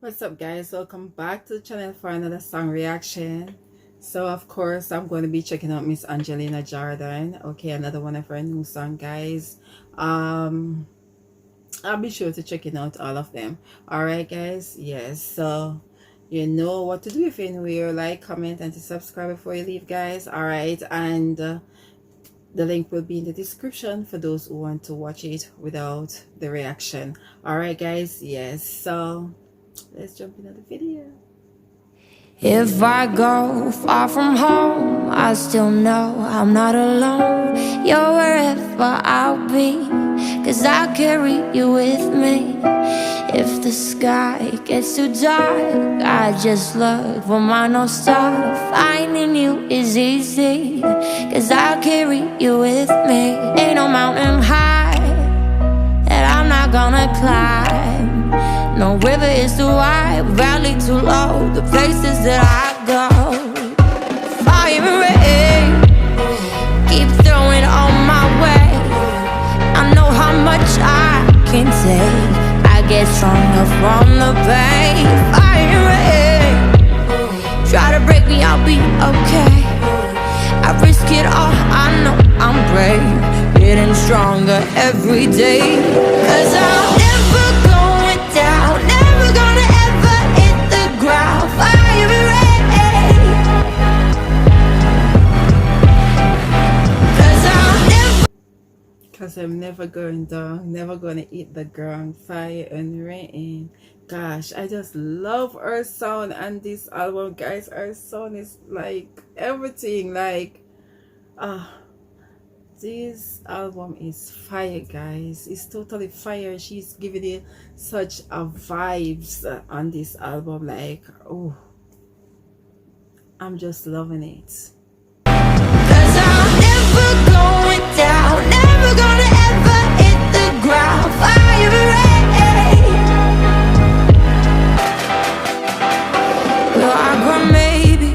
What's up, guys? Welcome back to the channel for another song reaction. So of course I'm going to be checking out Miss Angelina Jordan. Okay, another one of her new song, guys. I'll be sure to checking out all of them. All right, guys. Yes, so you know what to do. If you're new, like, comment, and to subscribe before you leave, guys. All right, and the link will be in the description for those who want to watch it without the reaction. All right, guys. Yes, so let's jump into the video. If I go far from home, I still know I'm not alone. You're wherever I'll be, 'cause I carry you with me. If the sky gets too dark, I just look for my North Star. Finding you is easy, 'cause I carry you with me. Ain't no mountain high that I'm not gonna climb. No river is too wide, valley too low. The places that I go, fire and rain keep throwing on my way. I know how much I can take. I get stronger from the pain. Fire and rain try to break me, I'll be okay. I risk it all, I know I'm brave. Getting stronger every day. 'Cause I'll never going down, never gonna ever hit the ground. Fire and rain. 'Cause I'm never going down, never gonna eat the ground. Fire and rain. Gosh, I just love her sound on this album, guys. Her sound is like everything. Like, this album is fire, guys. It's totally fire. She's giving it such a vibes on this album. Like, oh, I'm just loving it. 'Cause I'm never going down, never gonna ever hit the ground. Fire and rain. Well, I grow maybe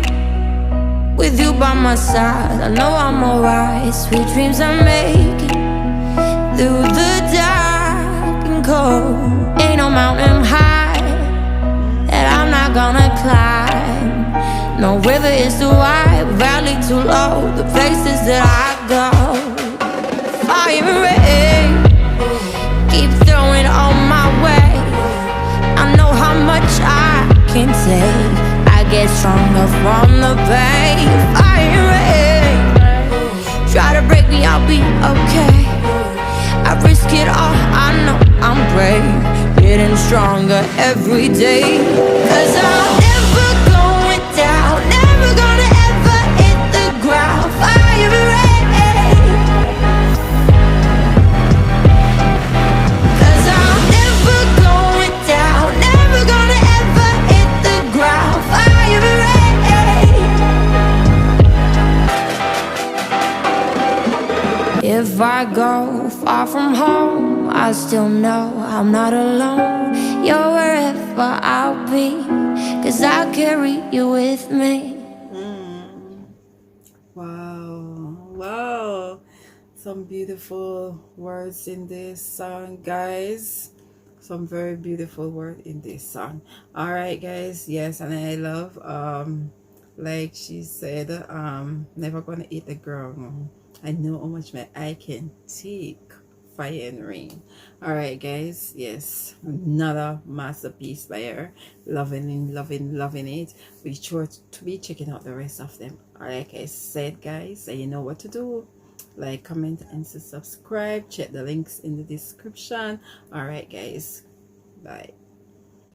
with you by my side. I know I'm alright. Sweet dreams I'm making through the dark and cold. Ain't no mountain high that I'm not gonna climb. No river is too wide, valley too low. The places that I go, fire and rain keep throwing on my way. I know how much I can take. I get stronger from the pain. Fire and rain try to break me, I'll be okay. I risk it all, I know I'm brave. Getting stronger every day. 'Cause I'm never going down, never gonna ever hit the ground. Fire and rain. 'Cause I'm never going down, never gonna ever hit the ground. Fire and rain. If I go far from home, I still know I'm not alone. You're wherever I'll be, 'cause I carry you with me. Wow, some beautiful words in this song, guys. Some very beautiful word in this song. All right, guys. Yes, and I love like she said, never gonna eat the ground. I know how much my eye can take. Fire and rain. All right, guys. Yes, another masterpiece by her. Loving it. Be sure to be checking out the rest of them. Like I said, guys, so you know what to do. Like, comment, and subscribe. Check the links in the description. All right, guys. Bye.